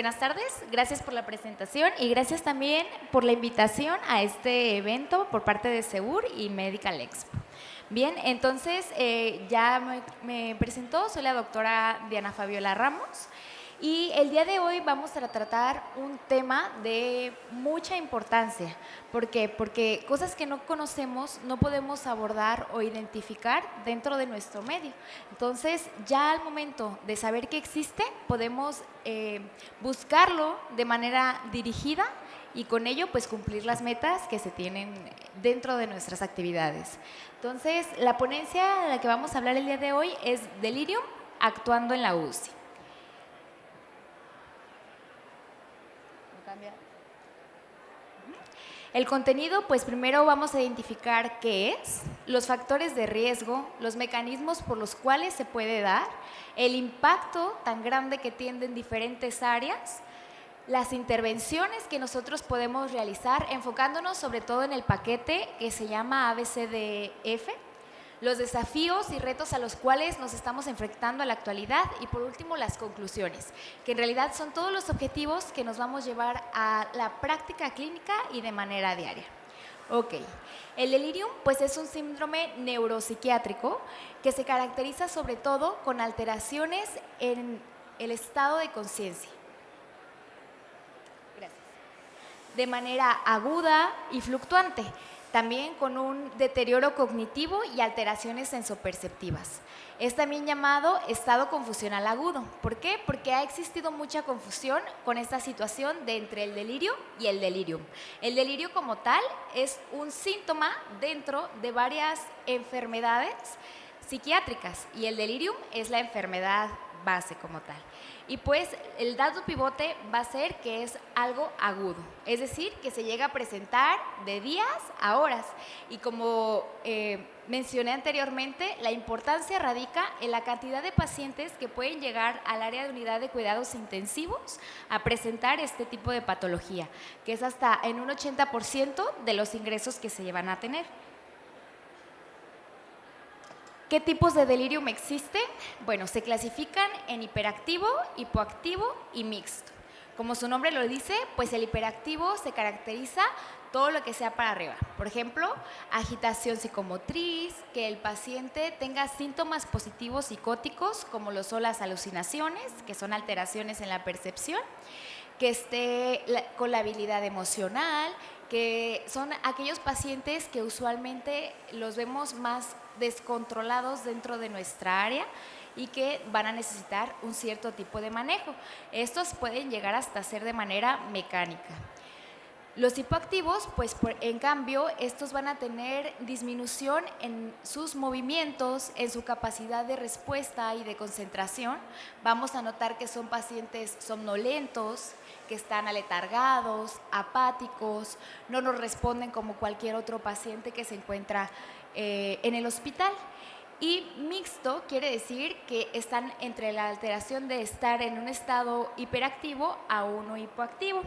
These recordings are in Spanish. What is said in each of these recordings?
buenas tardes, gracias por la presentación y gracias también por la invitación a este evento por parte de Segur y Medical Expo. Bien, entonces ya me presentó, soy la doctora Diana Fabiola Ramos y el día de hoy vamos a tratar un tema de mucha importancia. ¿Por qué? Porque cosas que no conocemos no podemos abordar o identificar dentro de nuestro medio. Entonces, ya al momento de saber que existe, podemos buscarlo de manera dirigida y con ello pues cumplir las metas que se tienen dentro de nuestras actividades. Entonces, la ponencia de la que vamos a hablar el día de hoy es Delirium actuando en la UCI. El contenido, pues primero vamos a identificar qué es, los factores de riesgo, los mecanismos por los cuales se puede dar, el impacto tan grande que tiene en diferentes áreas, las intervenciones que nosotros podemos realizar, enfocándonos sobre todo en el paquete que se llama ABCDF, los desafíos y retos a los cuales nos estamos enfrentando a la actualidad y por último las conclusiones, que en realidad son todos los objetivos que nos vamos a llevar a la práctica clínica y de manera diaria. Ok, el delirium pues es un síndrome neuropsiquiátrico que se caracteriza sobre todo con alteraciones en el estado de conciencia. De manera aguda y fluctuante, también con un deterioro cognitivo y alteraciones sensoperceptivas. Es también llamado estado confusional agudo. ¿Por qué? Porque ha existido mucha confusión con esta situación de entre el delirio y el delirium. El delirio como tal es un síntoma dentro de varias enfermedades psiquiátricas y el delirium es la enfermedad base como tal. Y pues el dato pivote va a ser que es algo agudo, es decir, que se llega a presentar de días a horas. Y como mencioné anteriormente, la importancia radica en la cantidad de pacientes que pueden llegar al área de unidad de cuidados intensivos a presentar este tipo de patología, que es hasta en un 80% de los ingresos que se llevan a tener. ¿Qué tipos de delirium existen? Bueno, se clasifican en hiperactivo, hipoactivo y mixto. Como su nombre lo dice, pues el hiperactivo se caracteriza todo lo que sea para arriba. Por ejemplo, agitación psicomotriz, que el paciente tenga síntomas positivos psicóticos, como lo son las alucinaciones, que son alteraciones en la percepción, que esté con la habilidad emocional, que son aquellos pacientes que usualmente los vemos más descontrolados dentro de nuestra área y que van a necesitar un cierto tipo de manejo. Estos pueden llegar hasta ser de manera mecánica. Los hipoactivos, pues en cambio, estos van a tener disminución en sus movimientos, en su capacidad de respuesta y de concentración. Vamos a notar que son pacientes somnolentos, que están aletargados, apáticos, no nos responden como cualquier otro paciente que se encuentra en el hospital. Y mixto quiere decir que están entre la alteración de estar en un estado hiperactivo a uno hipoactivo.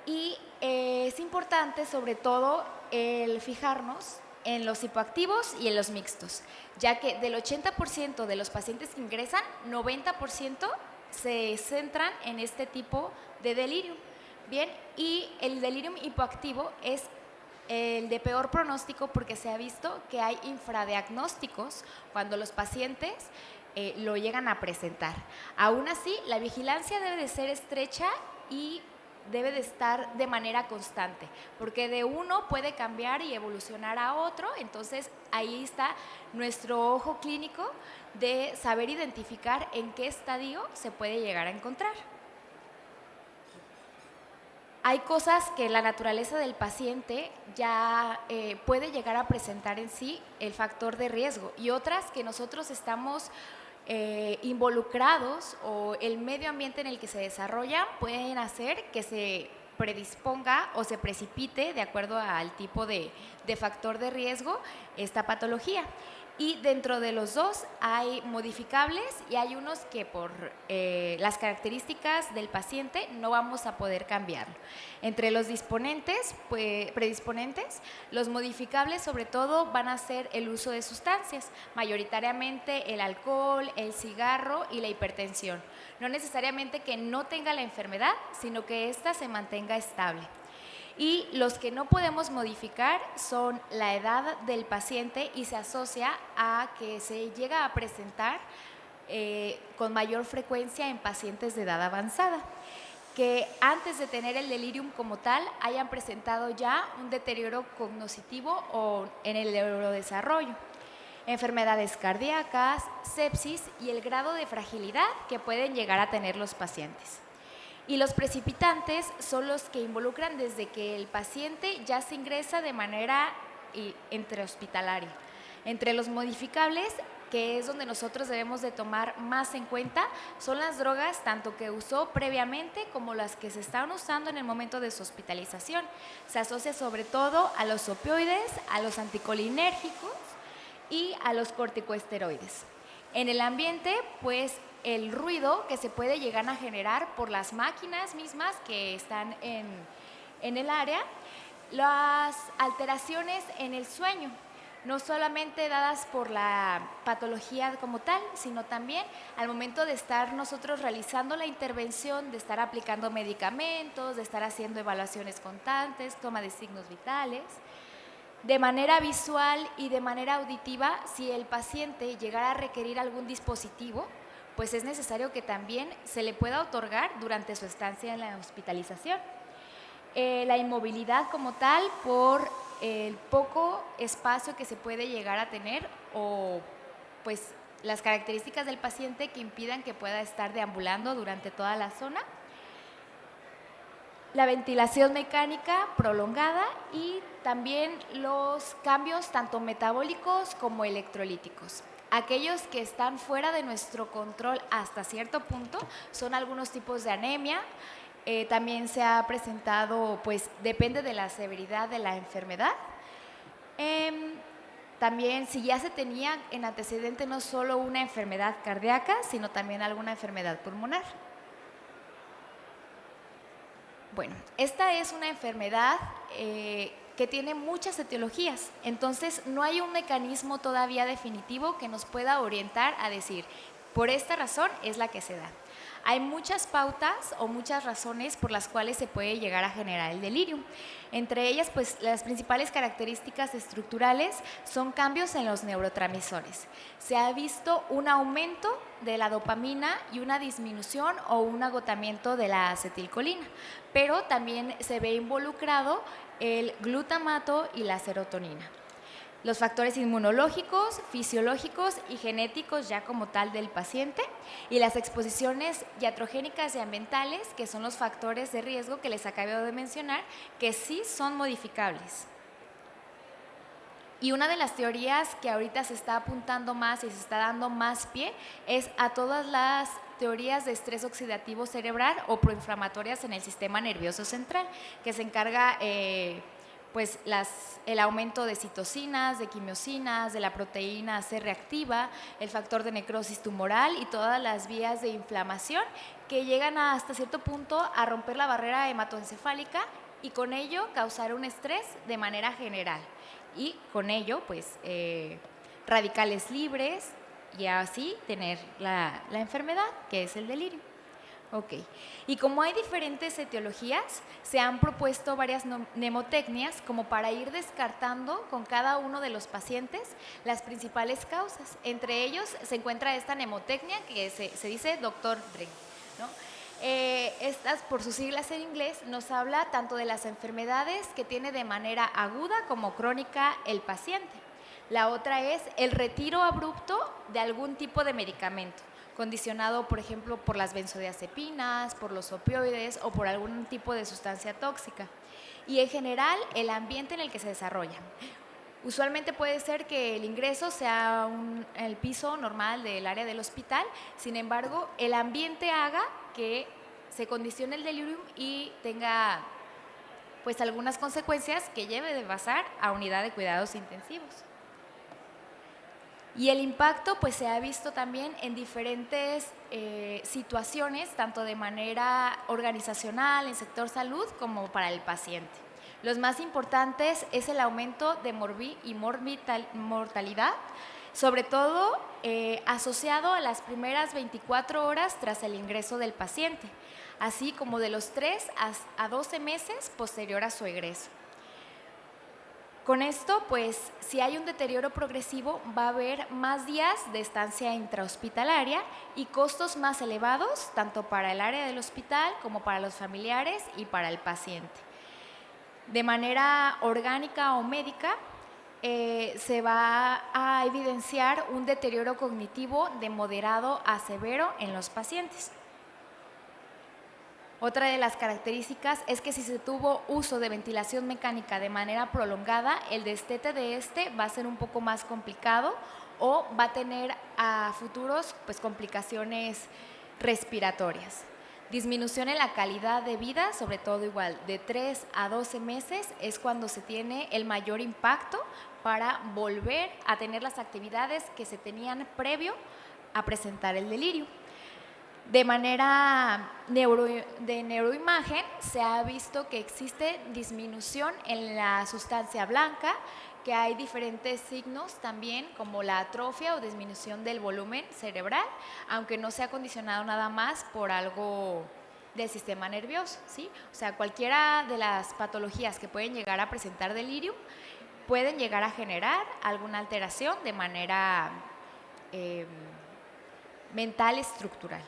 Y es importante sobre todo el fijarnos en los hipoactivos y en los mixtos, ya que del 80% de los pacientes que ingresan, 90% se centran en este tipo de delirium. Bien, y el delirium hipoactivo es el de peor pronóstico porque se ha visto que hay infradiagnósticos cuando los pacientes lo llegan a presentar. Aún así, la vigilancia debe de ser estrecha y debe de estar de manera constante, porque de uno puede cambiar y evolucionar a otro. Entonces ahí está nuestro ojo clínico de saber identificar en qué estadio se puede llegar a encontrar. Hay cosas que la naturaleza del paciente ya puede llegar a presentar en sí el factor de riesgo y otras que nosotros estamos involucrados o el medio ambiente en el que se desarrollan pueden hacer que se predisponga o se precipite de acuerdo al tipo de factor de riesgo esta patología. Y dentro de los dos hay modificables y hay unos que por las características del paciente no vamos a poder cambiarlo. Entre los predisponentes, los modificables sobre todo van a ser el uso de sustancias, mayoritariamente el alcohol, el cigarro y la hipertensión. No necesariamente que no tenga la enfermedad, sino que ésta se mantenga estable. Y los que no podemos modificar son la edad del paciente y se asocia a que se llega a presentar con mayor frecuencia en pacientes de edad avanzada, que antes de tener el delirium como tal hayan presentado ya un deterioro cognitivo o en el neurodesarrollo, enfermedades cardíacas, sepsis y el grado de fragilidad que pueden llegar a tener los pacientes. Y los precipitantes son los que involucran desde que el paciente ya se ingresa de manera intrahospitalaria. Entre los modificables, que es donde nosotros debemos de tomar más en cuenta, son las drogas tanto que usó previamente como las que se están usando en el momento de su hospitalización. Se asocia sobre todo a los opioides, a los anticolinérgicos y a los corticosteroides. En el ambiente, pues el ruido que se puede llegar a generar por las máquinas mismas que están en el área, las alteraciones en el sueño, no solamente dadas por la patología como tal, sino también al momento de estar nosotros realizando la intervención, de estar aplicando medicamentos, de estar haciendo evaluaciones constantes, toma de signos vitales. De manera visual y de manera auditiva, si el paciente llegara a requerir algún dispositivo, pues es necesario que también se le pueda otorgar durante su estancia en la hospitalización. La inmovilidad como tal por el poco espacio que se puede llegar a tener o pues las características del paciente que impidan que pueda estar deambulando durante toda la zona. La ventilación mecánica prolongada y también los cambios tanto metabólicos como electrolíticos. Aquellos que están fuera de nuestro control hasta cierto punto son algunos tipos de anemia. También se ha presentado, pues depende de la severidad de la enfermedad. También si ya se tenía en antecedente no solo una enfermedad cardíaca, sino también alguna enfermedad pulmonar. Bueno, esta es una enfermedad que tiene muchas etiologías, entonces no hay un mecanismo todavía definitivo que nos pueda orientar a decir, por esta razón es la que se da. Hay muchas pautas o muchas razones por las cuales se puede llegar a generar el delirium. Entre ellas, pues las principales características estructurales son cambios en los neurotransmisores. Se ha visto un aumento de la dopamina y una disminución o un agotamiento de la acetilcolina, pero también se ve involucrado el glutamato y la serotonina. Los factores inmunológicos, fisiológicos y genéticos ya como tal del paciente y las exposiciones iatrogénicas y ambientales, que son los factores de riesgo que les acabo de mencionar, que sí son modificables. Y una de las teorías que ahorita se está apuntando más y se está dando más pie es a todas las teorías de estrés oxidativo cerebral o proinflamatorias en el sistema nervioso central, que se encarga pues el aumento de citocinas, de quimiosinas, de la proteína C reactiva, el factor de necrosis tumoral y todas las vías de inflamación que llegan hasta cierto punto a romper la barrera hematoencefálica y con ello causar un estrés de manera general y con ello pues radicales libres y así tener la enfermedad que es el delirio. Ok, y como hay diferentes etiologías, se han propuesto varias mnemotecnias como para ir descartando con cada uno de los pacientes las principales causas. Entre ellos se encuentra esta mnemotecnia que se dice Dr. Dre, ¿no? Estas, por sus siglas en inglés, nos habla tanto de las enfermedades que tiene de manera aguda como crónica el paciente. La otra es el retiro abrupto de algún tipo de medicamento, condicionado, por ejemplo, por las benzodiazepinas, por los opioides o por algún tipo de sustancia tóxica. Y en general, el ambiente en el que se desarrolla. Usualmente puede ser que el ingreso sea el piso normal del área del hospital, sin embargo, el ambiente haga que se condicione el delirium y tenga pues algunas consecuencias que lleve de pasar a unidad de cuidados intensivos. Y el impacto pues se ha visto también en diferentes situaciones, tanto de manera organizacional, en sector salud, como para el paciente. Los más importantes es el aumento de mortalidad, sobre todo asociado a las primeras 24 horas tras el ingreso del paciente, así como de los 3 a 12 meses posterior a su egreso. Con esto, pues, si hay un deterioro progresivo, va a haber más días de estancia intrahospitalaria y costos más elevados, tanto para el área del hospital como para los familiares y para el paciente. De manera orgánica o médica, se va a evidenciar un deterioro cognitivo de moderado a severo en los pacientes. Otra de las características es que si se tuvo uso de ventilación mecánica de manera prolongada, el destete de este va a ser un poco más complicado o va a tener a futuros pues, complicaciones respiratorias. Disminución en la calidad de vida, sobre todo igual de 3 a 12 meses, es cuando se tiene el mayor impacto para volver a tener las actividades que se tenían previo a presentar el delirio. De manera de neuroimagen se ha visto que existe disminución en la sustancia blanca, que hay diferentes signos también como la atrofia o disminución del volumen cerebral, aunque no se ha condicionado nada más por algo del sistema nervioso, ¿sí? O sea, cualquiera de las patologías que pueden llegar a presentar delirium pueden llegar a generar alguna alteración de manera mental estructural.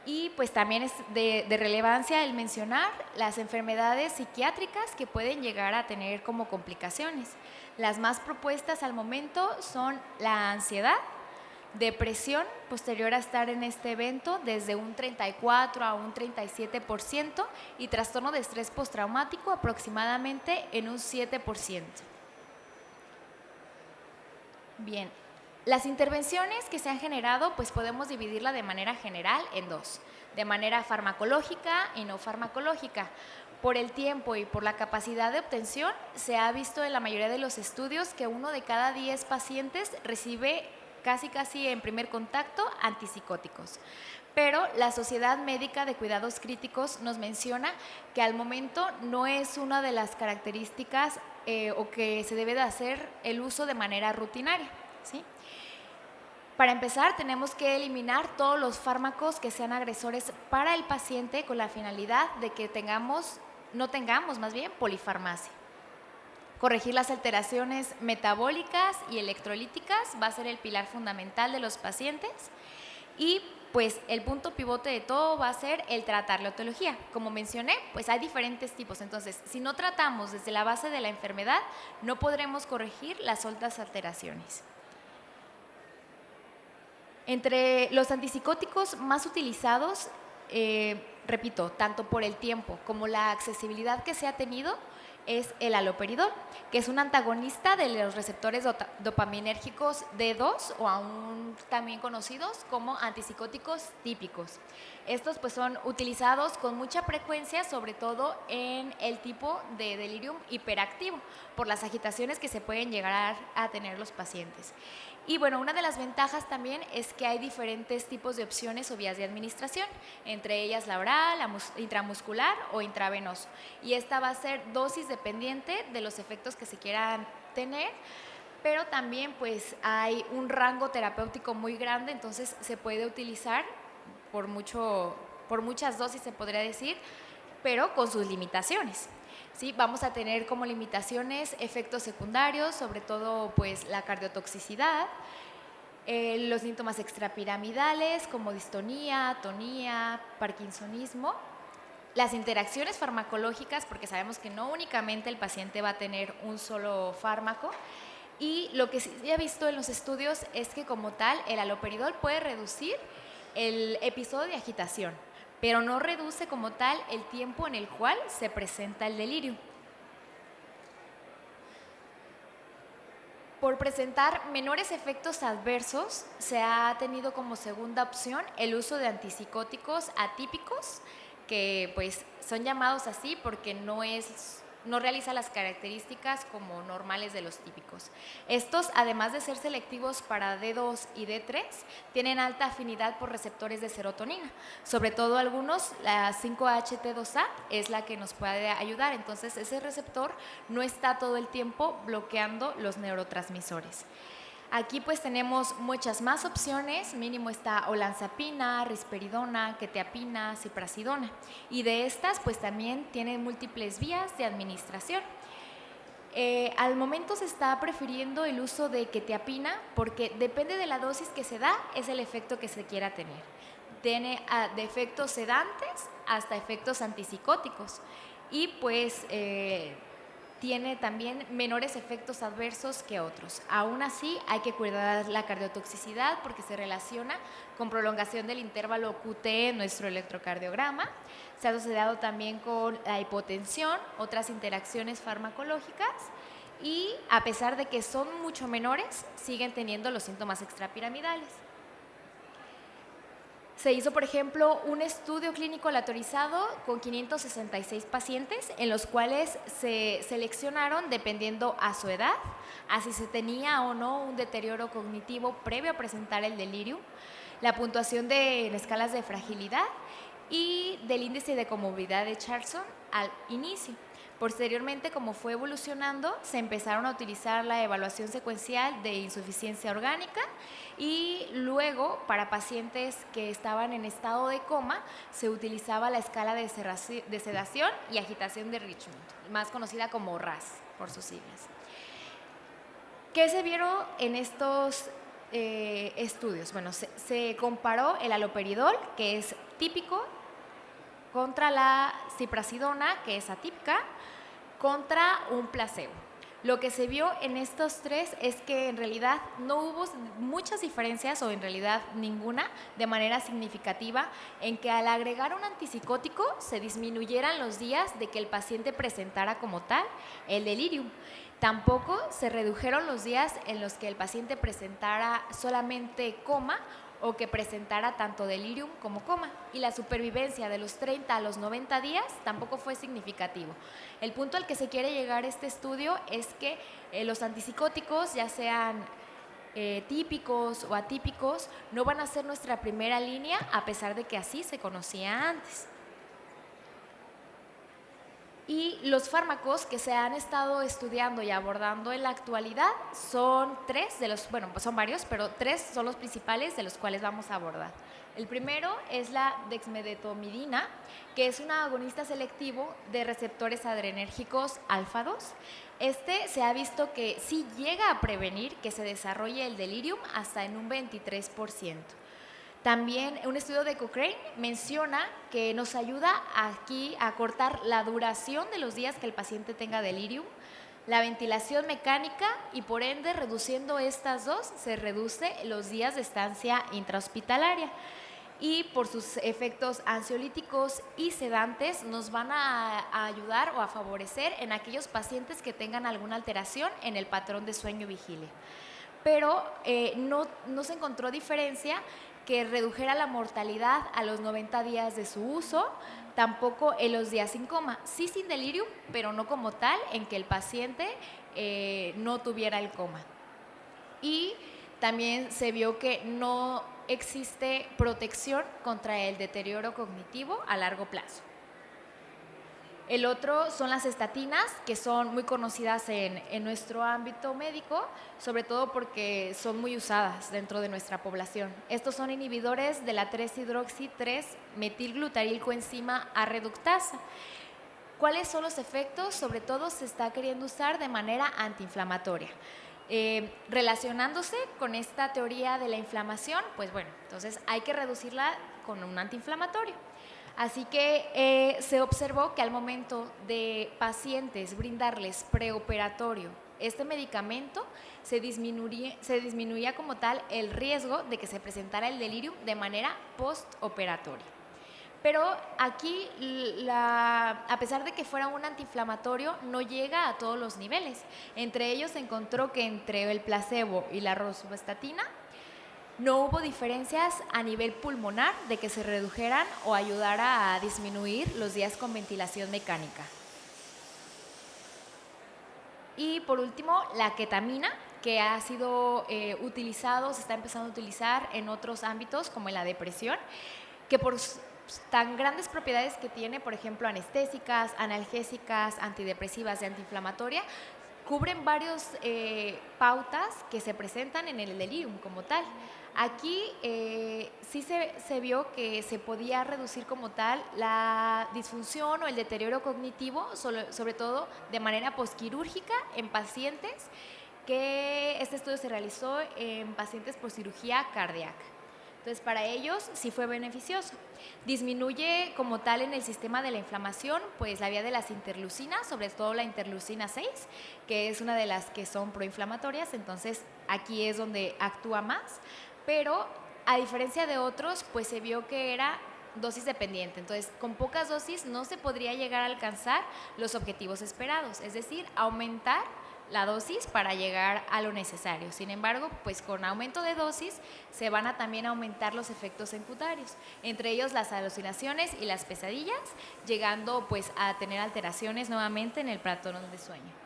Y pues también es de relevancia el mencionar las enfermedades psiquiátricas que pueden llegar a tener como complicaciones. Las más propuestas al momento son la ansiedad, depresión posterior a estar en este evento desde un 34 a un 37% y trastorno de estrés postraumático aproximadamente en un 7%. Bien. Las intervenciones que se han generado, pues podemos dividirla de manera general en dos, de manera farmacológica y no farmacológica. Por el tiempo y por la capacidad de obtención, se ha visto en la mayoría de los estudios que 1 de cada 10 pacientes recibe casi en primer contacto antipsicóticos. Pero la Sociedad Médica de Cuidados Críticos nos menciona que al momento no es una de las características o que se debe de hacer el uso de manera rutinaria, ¿sí? Para empezar, tenemos que eliminar todos los fármacos que sean agresores para el paciente con la finalidad de que no tengamos más bien polifarmacia. Corregir las alteraciones metabólicas y electrolíticas va a ser el pilar fundamental de los pacientes y pues el punto pivote de todo va a ser el tratar la etiología. Como mencioné, pues hay diferentes tipos, entonces si no tratamos desde la base de la enfermedad, no podremos corregir las otras alteraciones. Entre los antipsicóticos más utilizados, repito, tanto por el tiempo como la accesibilidad que se ha tenido, es el haloperidol, que es un antagonista de los receptores dopaminérgicos D2 o aún también conocidos como antipsicóticos típicos. Estos pues son utilizados con mucha frecuencia, sobre todo en el tipo de delirium hiperactivo, por las agitaciones que se pueden llegar a tener los pacientes. Y bueno, una de las ventajas también es que hay diferentes tipos de opciones o vías de administración, entre ellas la oral, la intramuscular o intravenoso. Y esta va a ser dosis dependiente de los efectos que se quieran tener, pero también pues hay un rango terapéutico muy grande, entonces se puede utilizar por muchas dosis, se podría decir, pero con sus limitaciones. ¿Sí? Vamos a tener como limitaciones efectos secundarios, sobre todo pues la cardiotoxicidad, los síntomas extrapiramidales como distonía, atonía, parkinsonismo, las interacciones farmacológicas, porque sabemos que no únicamente el paciente va a tener un solo fármaco, y lo que sí se ha visto en los estudios es que como tal el haloperidol puede reducir el episodio de agitación, pero no reduce como tal el tiempo en el cual se presenta el delirio. Por presentar menores efectos adversos, se ha tenido como segunda opción el uso de antipsicóticos atípicos, que pues son llamados así porque no no realiza las características como normales de los típicos. Estos, además de ser selectivos para D2 y D3, tienen alta afinidad por receptores de serotonina. Sobre todo algunos, la 5-HT2A es la que nos puede ayudar. Entonces, ese receptor no está todo el tiempo bloqueando los neurotransmisores. Aquí pues tenemos muchas más opciones, mínimo está olanzapina, risperidona, quetiapina, ciprasidona, y de estas pues también tienen múltiples vías de administración. Al momento se está prefiriendo el uso de quetiapina porque depende de la dosis que se da, es el efecto que se quiera tener. Tiene de efectos sedantes hasta efectos antipsicóticos y pues tiene también menores efectos adversos que otros. Aún así, hay que cuidar la cardiotoxicidad porque se relaciona con prolongación del intervalo QT en nuestro electrocardiograma. Se ha asociado también con la hipotensión, otras interacciones farmacológicas y a pesar de que son mucho menores, siguen teniendo los síntomas extrapiramidales. Se hizo, por ejemplo, un estudio clínico aleatorizado con 566 pacientes en los cuales se seleccionaron dependiendo a su edad, a si se tenía o no un deterioro cognitivo previo a presentar el delirium, la puntuación en escalas de fragilidad y del índice de comorbilidad de Charlson al inicio. Posteriormente, como fue evolucionando, se empezaron a utilizar la evaluación secuencial de insuficiencia orgánica y luego, para pacientes que estaban en estado de coma, se utilizaba la escala de sedación y agitación de Richmond, más conocida como RASS por sus siglas. ¿Qué se vieron en estos estudios? Bueno, se comparó el haloperidol, que es típico, contra la ciprasidona, que es atípica, contra un placebo. Lo que se vio en estos tres es que en realidad no hubo muchas diferencias o en realidad ninguna de manera significativa en que al agregar un antipsicótico se disminuyeran los días de que el paciente presentara como tal el delirium. Tampoco se redujeron los días en los que el paciente presentara solamente coma o que presentara tanto delirium como coma. Y la supervivencia de los 30 a los 90 días tampoco fue significativo. El punto al que se quiere llegar este estudio es que los antipsicóticos, ya sean típicos o atípicos, no van a ser nuestra primera línea a pesar de que así se conocía antes. Y los fármacos que se han estado estudiando y abordando en la actualidad son son varios, pero tres son los principales de los cuales vamos a abordar. El primero es la dexmedetomidina, que es un agonista selectivo de receptores adrenérgicos alfa-2. Este se ha visto que sí llega a prevenir que se desarrolle el delirium hasta en un 23%. También un estudio de Cochrane menciona que nos ayuda aquí a cortar la duración de los días que el paciente tenga delirium, la ventilación mecánica y por ende reduciendo estas dos se reduce los días de estancia intrahospitalaria. Y por sus efectos ansiolíticos y sedantes nos van a ayudar o a favorecer en aquellos pacientes que tengan alguna alteración en el patrón de sueño-vigilia. Pero no se encontró diferencia que redujera la mortalidad a los 90 días de su uso, tampoco en los días sin coma, sí sin delirium, pero no como tal en que el paciente no tuviera el coma. Y también se vio que no existe protección contra el deterioro cognitivo a largo plazo. El otro son las estatinas, que son muy conocidas en nuestro ámbito médico, sobre todo porque son muy usadas dentro de nuestra población. Estos son inhibidores de la 3-hidroxi-3-metilglutarilcoenzima A reductasa. ¿Cuáles son los efectos? Sobre todo se está queriendo usar de manera antiinflamatoria. Relacionándose con esta teoría de la inflamación, pues bueno, entonces hay que reducirla con un antiinflamatorio. Así que se observó que al momento de pacientes brindarles preoperatorio este medicamento, se disminuía como tal el riesgo de que se presentara el delirium de manera postoperatoria. Pero aquí, a pesar de que fuera un antiinflamatorio, no llega a todos los niveles. Entre ellos se encontró que entre el placebo y la rosuvastatina no hubo diferencias a nivel pulmonar de que se redujeran o ayudara a disminuir los días con ventilación mecánica. Y por último, la ketamina, que ha sido utilizado, se está empezando a utilizar en otros ámbitos como en la depresión, que por tan grandes propiedades que tiene, por ejemplo, anestésicas, analgésicas, antidepresivas y antiinflamatorias, cubren varios pautas que se presentan en el delirium como tal. Aquí sí se vio que se podía reducir como tal la disfunción o el deterioro cognitivo, sobre todo de manera posquirúrgica en pacientes, que este estudio se realizó en pacientes por cirugía cardíaca. Entonces, para ellos sí fue beneficioso. Disminuye como tal en el sistema de la inflamación, pues la vía de las interleucinas, sobre todo la interleucina 6, que es una de las que son proinflamatorias, entonces aquí es donde actúa más, pero a diferencia de otros, pues se vio que era dosis dependiente, entonces con pocas dosis no se podría llegar a alcanzar los objetivos esperados, es decir, aumentar la dosis para llegar a lo necesario. Sin embargo, pues con aumento de dosis se van a también aumentar los efectos secundarios, entre ellos las alucinaciones y las pesadillas, llegando pues a tener alteraciones nuevamente en el patrón de sueño.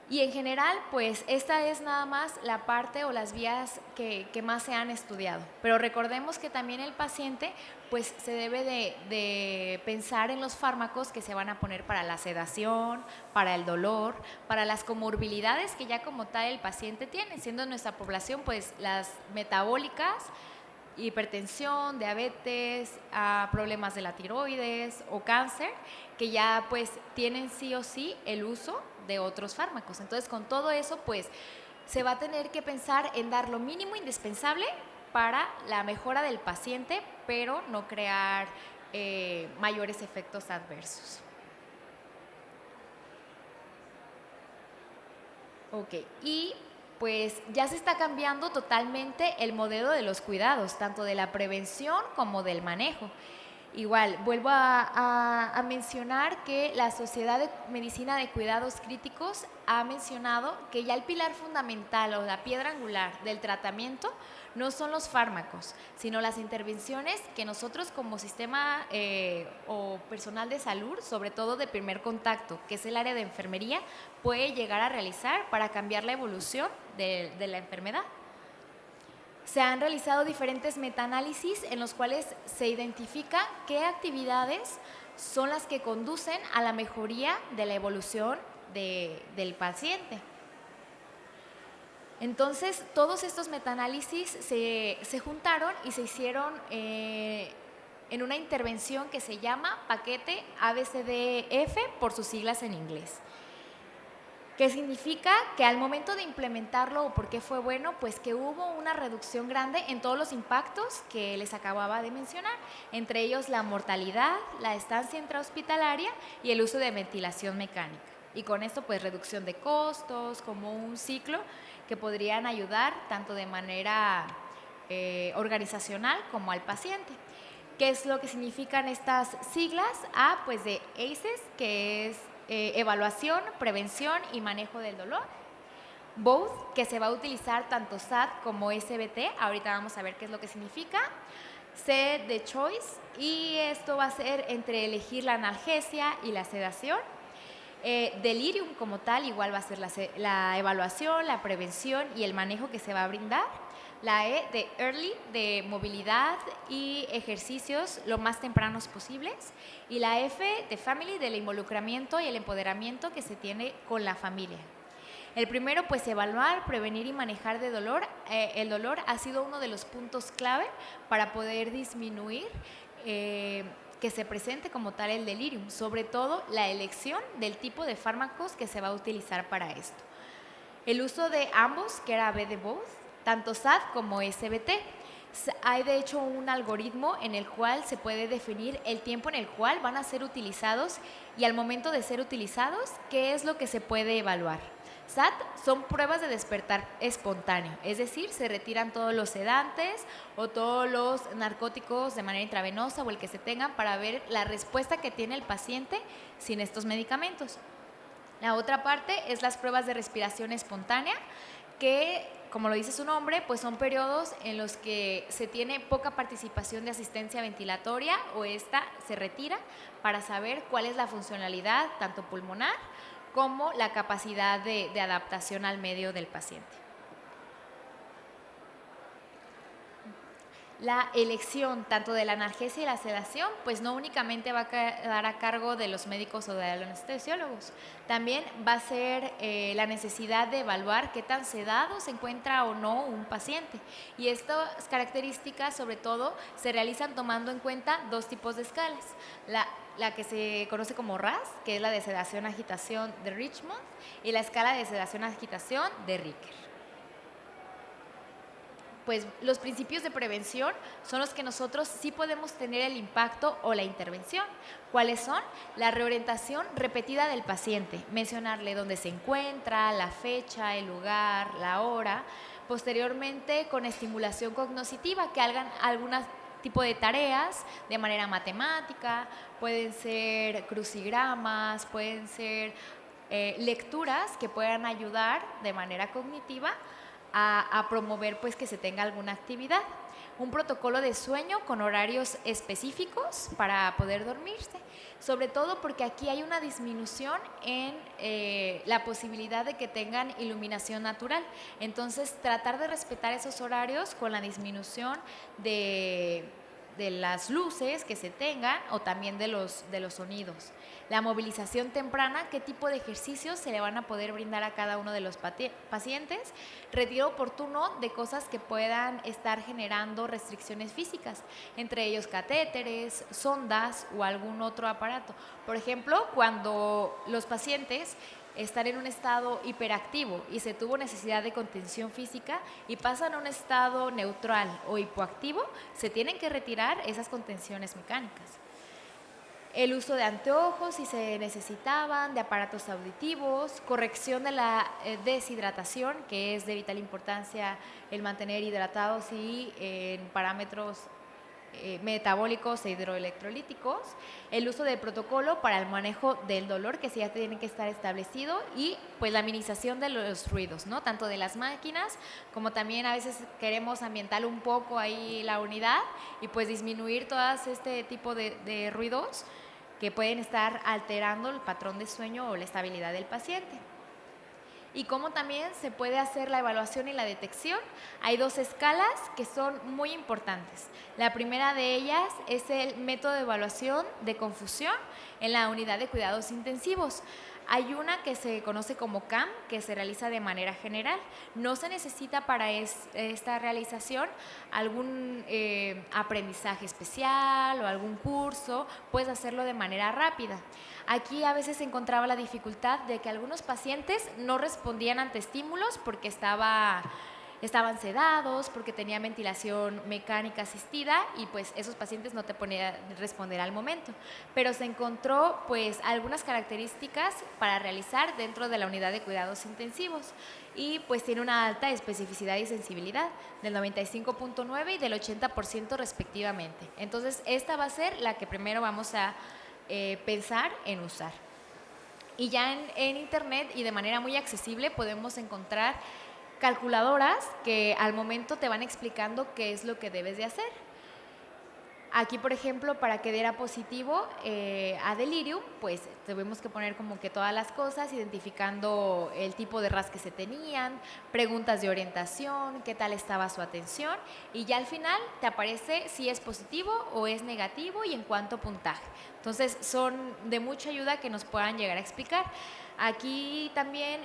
Y en general, pues esta es nada más la parte o las vías que más se han estudiado. Pero recordemos que también el paciente pues se debe de pensar en los fármacos que se van a poner para la sedación, para el dolor, para las comorbilidades que ya como tal el paciente tiene, siendo nuestra población pues las metabólicas, hipertensión, diabetes, problemas de la tiroides o cáncer, que ya pues tienen sí o sí el uso de otros fármacos. Entonces, con todo eso, pues se va a tener que pensar en dar lo mínimo indispensable para la mejora del paciente, pero no crear mayores efectos adversos. Ok, y pues ya se está cambiando totalmente el modelo de los cuidados, tanto de la prevención como del manejo. Igual, vuelvo a mencionar que la Sociedad de Medicina de Cuidados Críticos ha mencionado que ya el pilar fundamental o la piedra angular del tratamiento no son los fármacos, sino las intervenciones que nosotros como sistema o personal de salud, sobre todo de primer contacto, que es el área de enfermería, puede llegar a realizar para cambiar la evolución de la enfermedad. Se han realizado diferentes metaanálisis en los cuales se identifica qué actividades son las que conducen a la mejoría de la evolución del paciente. Entonces, todos estos metaanálisis se juntaron y se hicieron en una intervención que se llama paquete ABCDF por sus siglas en inglés. ¿Qué significa? Que al momento de implementarlo, o por qué fue bueno, pues que hubo una reducción grande en todos los impactos que les acababa de mencionar, entre ellos la mortalidad, la estancia intrahospitalaria y el uso de ventilación mecánica. Y con esto, pues reducción de costos, como un ciclo que podrían ayudar tanto de manera organizacional como al paciente. ¿Qué es lo que significan estas siglas? Pues de ACEs, que es evaluación, prevención y manejo del dolor. Both, que se va a utilizar tanto SAT como SBT, ahorita vamos a ver qué es lo que significa. C de choice, y esto va a ser entre elegir la analgesia y la sedación. Delirium como tal, igual va a ser la evaluación, la prevención y el manejo que se va a brindar. La E de early, de movilidad y ejercicios lo más tempranos posibles. Y la F de family, del involucramiento y el empoderamiento que se tiene con la familia. El primero, pues evaluar, prevenir y manejar de dolor. El dolor ha sido uno de los puntos clave para poder disminuir que se presente como tal el delirium, sobre todo la elección del tipo de fármacos que se va a utilizar para esto. El uso de ambos, que era B de both, tanto SAT como SBT. Hay de hecho un algoritmo en el cual se puede definir el tiempo en el cual van a ser utilizados y al momento de ser utilizados, qué es lo que se puede evaluar. SAT son pruebas de despertar espontáneo, es decir, se retiran todos los sedantes o todos los narcóticos de manera intravenosa o el que se tengan para ver la respuesta que tiene el paciente sin estos medicamentos. La otra parte es las pruebas de respiración espontánea, que, como lo dice su nombre, pues son periodos en los que se tiene poca participación de asistencia ventilatoria o esta se retira para saber cuál es la funcionalidad tanto pulmonar como la capacidad de adaptación al medio del paciente. La elección tanto de la analgesia y la sedación, pues no únicamente va a quedar a cargo de los médicos o de los anestesiólogos, también va a ser la necesidad de evaluar qué tan sedado se encuentra o no un paciente. Y estas características, sobre todo, se realizan tomando en cuenta dos tipos de escalas. La que se conoce como RASS, que es la de sedación-agitación de Richmond, y la escala de sedación-agitación de Ricker. Pues los principios de prevención son los que nosotros sí podemos tener el impacto o la intervención. ¿Cuáles son? La reorientación repetida del paciente, mencionarle dónde se encuentra, la fecha, el lugar, la hora. Posteriormente, con estimulación cognoscitiva, que hagan algún tipo de tareas de manera matemática, pueden ser crucigramas, pueden ser lecturas que puedan ayudar de manera cognitiva a promover pues que se tenga alguna actividad. Un protocolo de sueño con horarios específicos para poder dormirse, sobre todo porque aquí hay una disminución en la posibilidad de que tengan iluminación natural. Entonces, tratar de respetar esos horarios con la disminución de las luces que se tengan o también de los sonidos. La movilización temprana, qué tipo de ejercicios se le van a poder brindar a cada uno de los pacientes. Retiro oportuno de cosas que puedan estar generando restricciones físicas, entre ellos catéteres, sondas o algún otro aparato. Por ejemplo, cuando los pacientes están en un estado hiperactivo y se tuvo necesidad de contención física y pasan a un estado neutral o hipoactivo, se tienen que retirar esas contenciones mecánicas. El uso de anteojos si se necesitaban, de aparatos auditivos, corrección de la deshidratación, que es de vital importancia el mantener hidratados y en parámetros metabólicos e hidroelectrolíticos, el uso de protocolo para el manejo del dolor, que sí ya tiene que estar establecido, y pues la minimización de los ruidos, ¿no? Tanto de las máquinas como también a veces queremos ambientar un poco ahí la unidad y pues disminuir todas este tipo de ruidos que pueden estar alterando el patrón de sueño o la estabilidad del paciente. Y cómo también se puede hacer la evaluación y la detección. Hay dos escalas que son muy importantes. La primera de ellas es el método de evaluación de confusión en la unidad de cuidados intensivos. Hay una que se conoce como CAM, que se realiza de manera general. No se necesita para esta realización algún aprendizaje especial o algún curso, puedes hacerlo de manera rápida. Aquí a veces se encontraba la dificultad de que algunos pacientes no respondían ante estímulos porque estaban sedados, porque tenían ventilación mecánica asistida y pues esos pacientes no te ponían a responder al momento. Pero se encontró pues algunas características para realizar dentro de la unidad de cuidados intensivos y pues tiene una alta especificidad y sensibilidad del 95.9 y del 80% respectivamente. Entonces esta va a ser la que primero vamos a pensar en usar. Y ya en internet y de manera muy accesible podemos encontrar calculadoras que al momento te van explicando qué es lo que debes de hacer. Aquí, por ejemplo, para que diera positivo a delirium, pues tuvimos que poner como que todas las cosas, identificando el tipo de RAS que se tenían, preguntas de orientación, qué tal estaba su atención, y ya al final te aparece si es positivo o es negativo y en cuánto puntaje. Entonces, son de mucha ayuda que nos puedan llegar a explicar. Aquí también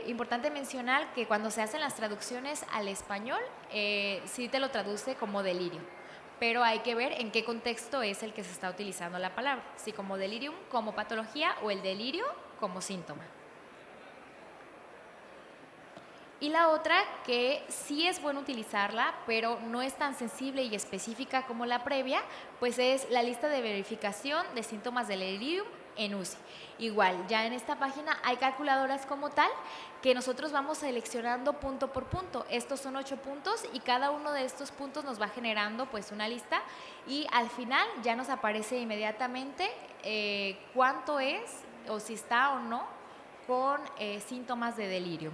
importante mencionar que cuando se hacen las traducciones al español, sí te lo traduce como delirio, pero hay que ver en qué contexto es el que se está utilizando la palabra, si como delirium, como patología o el delirio como síntoma. Y la otra que sí es bueno utilizarla, pero no es tan sensible y específica como la previa, pues es la lista de verificación de síntomas del delirium en UCI. Igual, ya en esta página hay calculadoras como tal que nosotros vamos seleccionando punto por punto. Estos son 8 puntos y cada uno de estos puntos nos va generando pues una lista y al final ya nos aparece inmediatamente cuánto es o si está o no con síntomas de delirio.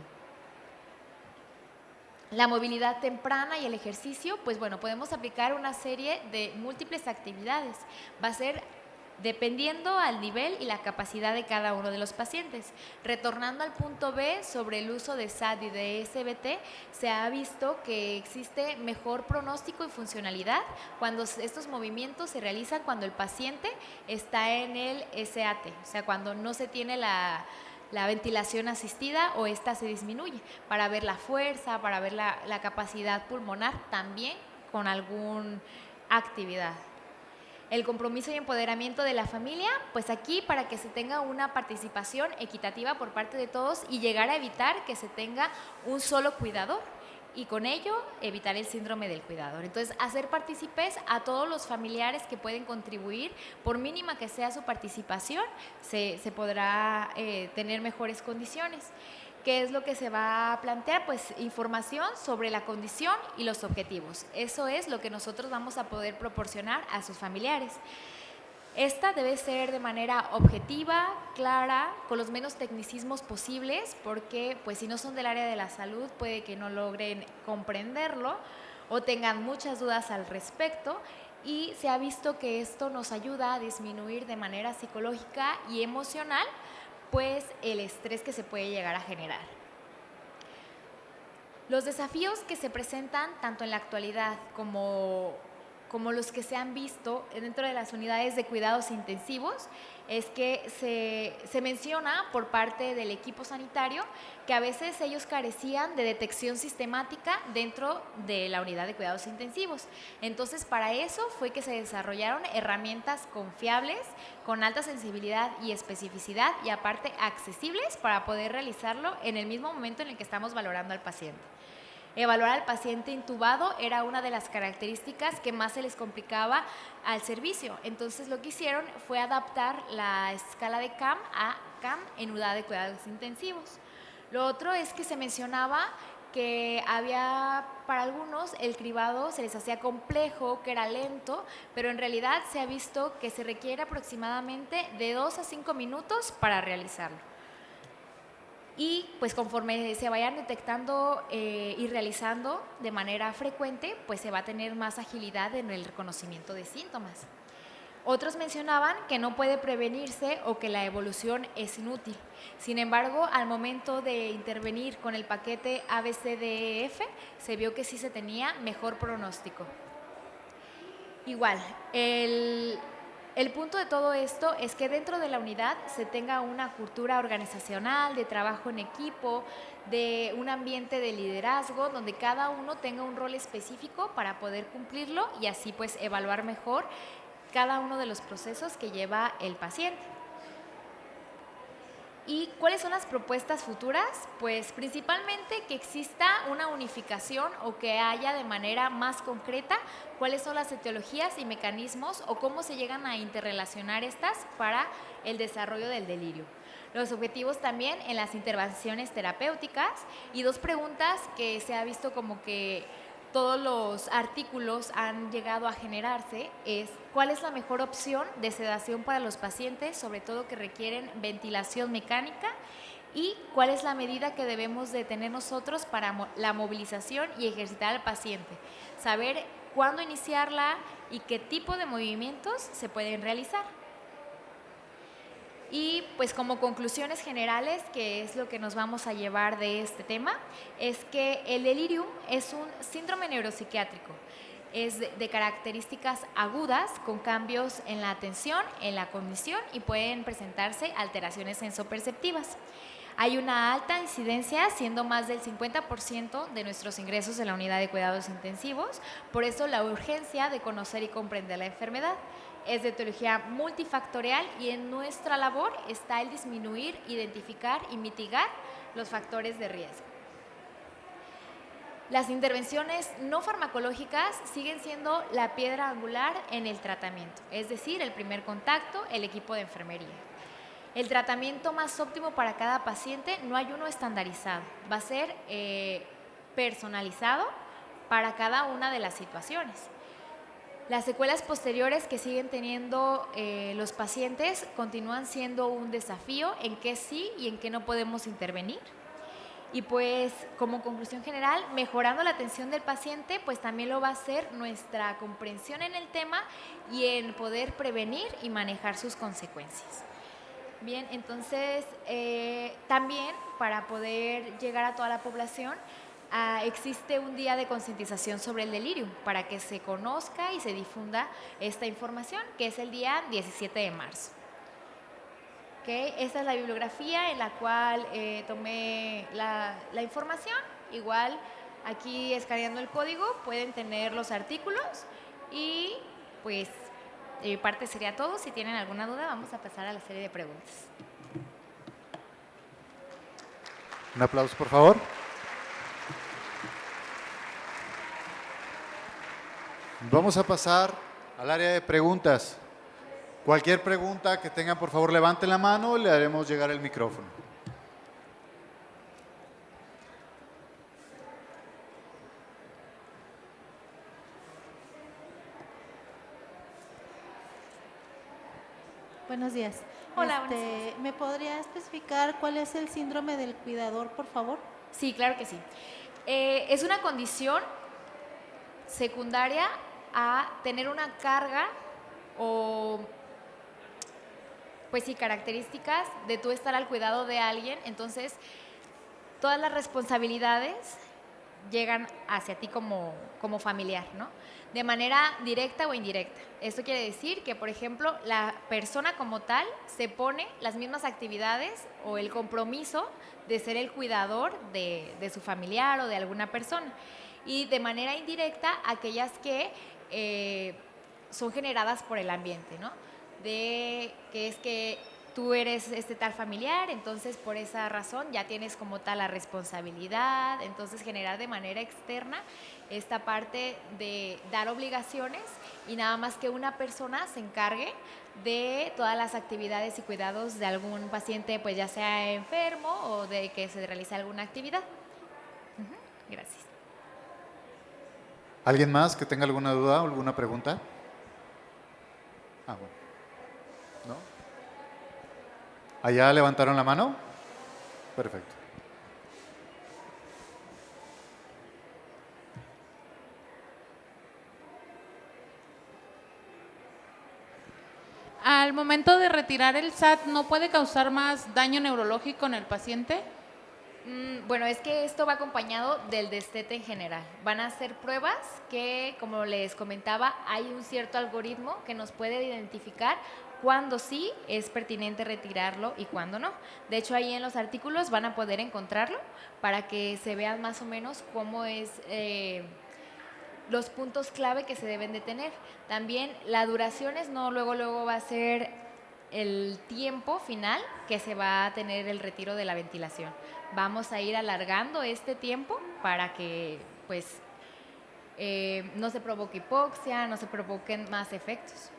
La movilidad temprana y el ejercicio, pues bueno, podemos aplicar una serie de múltiples actividades. Va a ser dependiendo al nivel y la capacidad de cada uno de los pacientes. Retornando al punto B sobre el uso de SAT y de SBT, se ha visto que existe mejor pronóstico y funcionalidad cuando estos movimientos se realizan cuando el paciente está en el SAT, o sea, cuando no se tiene la ventilación asistida o esta se disminuye, para ver la fuerza, para ver la capacidad pulmonar también con alguna actividad. El compromiso y empoderamiento de la familia, pues aquí para que se tenga una participación equitativa por parte de todos y llegar a evitar que se tenga un solo cuidador y con ello evitar el síndrome del cuidador. Entonces, hacer partícipes a todos los familiares que pueden contribuir, por mínima que sea su participación, se podrá tener mejores condiciones. ¿Qué es lo que se va a plantear? Pues información sobre la condición y los objetivos. Eso es lo que nosotros vamos a poder proporcionar a sus familiares. Esta debe ser de manera objetiva, clara, con los menos tecnicismos posibles, porque pues si no son del área de la salud puede que no logren comprenderlo o tengan muchas dudas al respecto, y se ha visto que esto nos ayuda a disminuir de manera psicológica y emocional pues el estrés que se puede llegar a generar. Los desafíos que se presentan tanto en la actualidad como los que se han visto dentro de las unidades de cuidados intensivos es que se menciona por parte del equipo sanitario que a veces ellos carecían de detección sistemática dentro de la unidad de cuidados intensivos. Entonces, para eso fue que se desarrollaron herramientas confiables, con alta sensibilidad y especificidad y aparte accesibles para poder realizarlo en el mismo momento en el que estamos valorando al paciente. Evaluar al paciente intubado era una de las características que más se les complicaba al servicio. Entonces lo que hicieron fue adaptar la escala de CAM a CAM en unidad de cuidados intensivos. Lo otro es que se mencionaba que había para algunos el cribado se les hacía complejo, que era lento, pero en realidad se ha visto que se requiere aproximadamente de 2 a 5 minutos para realizarlo. Y pues conforme se vayan detectando y realizando de manera frecuente, pues se va a tener más agilidad en el reconocimiento de síntomas. Otros mencionaban que no puede prevenirse o que la evolución es inútil. Sin embargo, al momento de intervenir con el paquete ABCDEF, se vio que sí se tenía mejor pronóstico. Igual, el punto de todo esto es que dentro de la unidad se tenga una cultura organizacional, de trabajo en equipo, de un ambiente de liderazgo, donde cada uno tenga un rol específico para poder cumplirlo y así pues evaluar mejor cada uno de los procesos que lleva el paciente. ¿Y cuáles son las propuestas futuras? Pues principalmente que exista una unificación o que haya de manera más concreta cuáles son las etiologías y mecanismos o cómo se llegan a interrelacionar estas para el desarrollo del delirio. Los objetivos también en las intervenciones terapéuticas y 2 preguntas que se ha visto como que todos los artículos han llegado a generarse es ¿cuál es la mejor opción de sedación para los pacientes, sobre todo que requieren ventilación mecánica? Y ¿cuál es la medida que debemos de tener nosotros para la movilización y ejercitar al paciente? Saber cuándo iniciarla y qué tipo de movimientos se pueden realizar. Y pues como conclusiones generales, que es lo que nos vamos a llevar de este tema, es que el delirium es un síndrome neuropsiquiátrico. Es de características agudas con cambios en la atención, en la cognición y pueden presentarse alteraciones sensoperceptivas. Hay una alta incidencia, siendo más del 50% de nuestros ingresos en la unidad de cuidados intensivos, por eso la urgencia de conocer y comprender la enfermedad. Es de etiología multifactorial y en nuestra labor está el disminuir, identificar y mitigar los factores de riesgo. Las intervenciones no farmacológicas siguen siendo la piedra angular en el tratamiento, es decir, el primer contacto, el equipo de enfermería. El tratamiento más óptimo para cada paciente no hay uno estandarizado, va a ser personalizado para cada una de las situaciones. Las secuelas posteriores que siguen teniendo los pacientes continúan siendo un desafío en qué sí y en qué no podemos intervenir. Y pues como conclusión general, mejorando la atención del paciente, pues también lo va a hacer nuestra comprensión en el tema y en poder prevenir y manejar sus consecuencias. Bien, entonces también para poder llegar a toda la población existe un día de concientización sobre el delirio para que se conozca y se difunda esta información, que es el día 17 de marzo. Okay, esta es la bibliografía en la cual tomé la información. Igual aquí escaneando el código pueden tener los artículos y pues de mi parte sería todo. Si tienen alguna duda vamos a pasar a la serie de preguntas. Un aplauso, por favor. Vamos a pasar al área de preguntas. Cualquier pregunta que tengan, por favor, levanten la mano y le haremos llegar el micrófono. Buenos días. Hola, buenos días. ¿Me podría especificar cuál es el síndrome del cuidador, por favor? Sí, claro que sí. Es una condición secundaria a tener una carga o pues sí, características de tú estar al cuidado de alguien. Entonces todas las responsabilidades llegan hacia ti como familiar, ¿no? De manera directa o indirecta. Esto quiere decir que, por ejemplo, la persona como tal se pone las mismas actividades o el compromiso de ser el cuidador de su familiar o de alguna persona. Y de manera indirecta, aquellas que son generadas por el ambiente, ¿no? De que es que tú eres este tal familiar, entonces por esa razón ya tienes como tal la responsabilidad, entonces generar de manera externa esta parte de dar obligaciones y nada más que una persona se encargue de todas las actividades y cuidados de algún paciente, pues ya sea enfermo o de que se realice alguna actividad. Gracias. ¿Alguien más que tenga alguna duda o alguna pregunta? Bueno. ¿No? ¿Allá levantaron la mano? Perfecto. Al momento de retirar el SAT, ¿no puede causar más daño neurológico en el paciente? Bueno, es que esto va acompañado del destete en general. Van a hacer pruebas que, como les comentaba, hay un cierto algoritmo que nos puede identificar cuándo sí es pertinente retirarlo y cuándo no. De hecho, ahí en los artículos van a poder encontrarlo para que se vean más o menos cómo es los puntos clave que se deben de tener. También la duración es no luego va a ser el tiempo final que se va a tener el retiro de la ventilación. Vamos a ir alargando este tiempo para que pues no se provoque hipoxia, no se provoquen más efectos.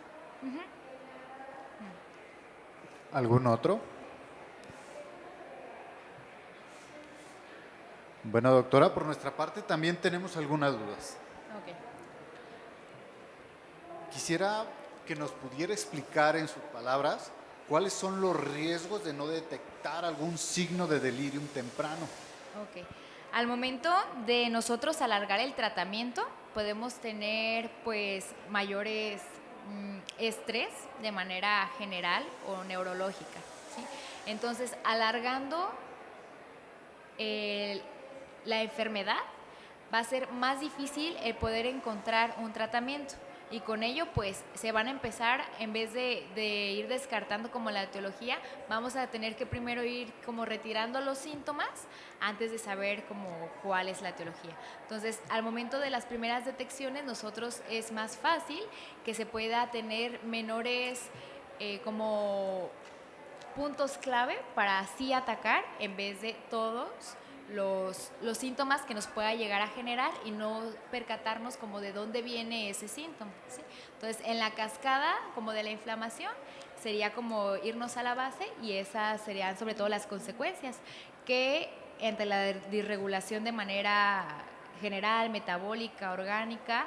¿Algún otro? Bueno, doctora, por nuestra parte también tenemos algunas dudas. Okay. Quisiera que nos pudiera explicar en sus palabras cuáles son los riesgos de no detectar algún signo de delirium temprano. Ok. Al momento de nosotros alargar el tratamiento, podemos tener pues mayores estrés de manera general o neurológica, ¿sí? Entonces, alargando la enfermedad, va a ser más difícil el poder encontrar un tratamiento. Y con ello, pues, se van a empezar, en vez de ir descartando como la etiología, vamos a tener que primero ir como retirando los síntomas antes de saber como cuál es la etiología. Entonces, al momento de las primeras detecciones, nosotros es más fácil que se pueda tener menores como puntos clave para así atacar en vez de todos los síntomas que nos pueda llegar a generar y no percatarnos como de dónde viene ese síntoma, ¿sí? Entonces, en la cascada como de la inflamación sería como irnos a la base y esas serían sobre todo las consecuencias que entre la disregulación de manera general, metabólica, orgánica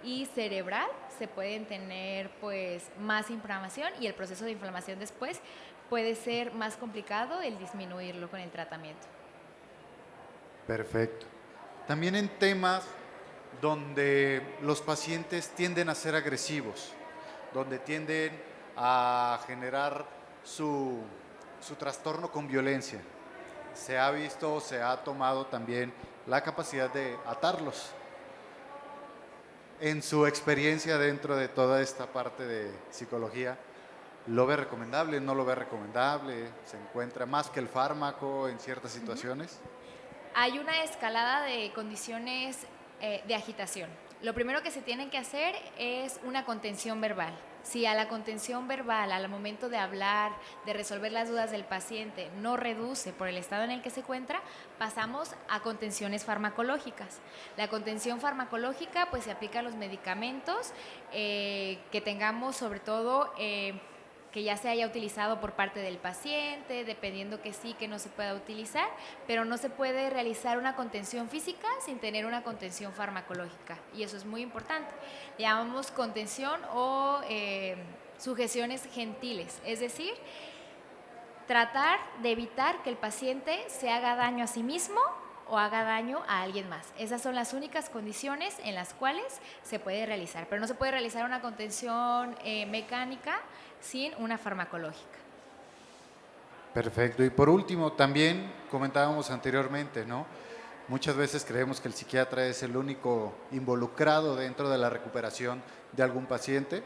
y cerebral se pueden tener pues más inflamación y el proceso de inflamación después puede ser más complicado el disminuirlo con el tratamiento. Perfecto. También en temas donde los pacientes tienden a ser agresivos, donde tienden a generar su trastorno con violencia. Se ha visto, se ha tomado también la capacidad de atarlos. En su experiencia dentro de toda esta parte de psicología, ¿lo ve recomendable? ¿No lo ve recomendable? ¿Se encuentra más que el fármaco en ciertas situaciones? Hay una escalada de condiciones de agitación. Lo primero que se tiene que hacer es una contención verbal. Si a la contención verbal, al momento de hablar, de resolver las dudas del paciente, no reduce por el estado en el que se encuentra, pasamos a contenciones farmacológicas. La contención farmacológica pues se aplica a los medicamentos que tengamos, sobre todo que ya se haya utilizado por parte del paciente, dependiendo que sí, que no se pueda utilizar, pero no se puede realizar una contención física sin tener una contención farmacológica, y eso es muy importante. Le llamamos contención o sugestiones gentiles, es decir, tratar de evitar que el paciente se haga daño a sí mismo o haga daño a alguien más. Esas son las únicas condiciones en las cuales se puede realizar, pero no se puede realizar una contención mecánica sin una farmacológica. Perfecto. Y por último, también comentábamos anteriormente, ¿no? Muchas veces creemos que el psiquiatra es el único involucrado dentro de la recuperación de algún paciente,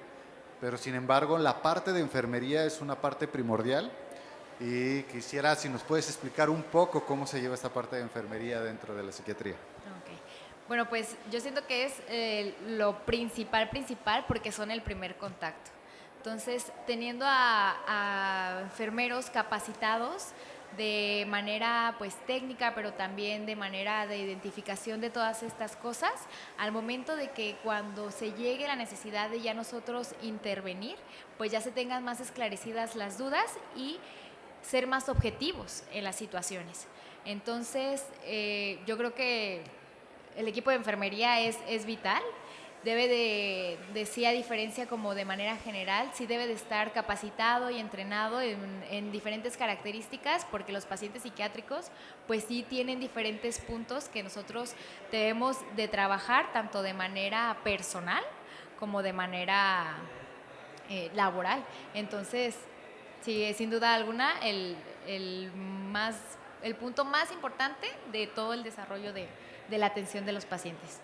pero sin embargo la parte de enfermería es una parte primordial. Y quisiera, si nos puedes explicar un poco cómo se lleva esta parte de enfermería dentro de la psiquiatría. Okay. Bueno, pues yo siento que es lo principal porque son el primer contacto. Entonces, teniendo a enfermeros capacitados de manera pues técnica, pero también de manera de identificación de todas estas cosas, al momento de que cuando se llegue la necesidad de ya nosotros intervenir, pues ya se tengan más esclarecidas las dudas y ser más objetivos en las situaciones. Entonces, yo creo que el equipo de enfermería es vital. Debe de sí, a diferencia como de manera general, sí debe de estar capacitado y entrenado en diferentes características, porque los pacientes psiquiátricos pues sí tienen diferentes puntos que nosotros debemos de trabajar tanto de manera personal como de manera laboral. Entonces, sí, sin duda alguna, el punto más importante de todo el desarrollo de la atención de los pacientes.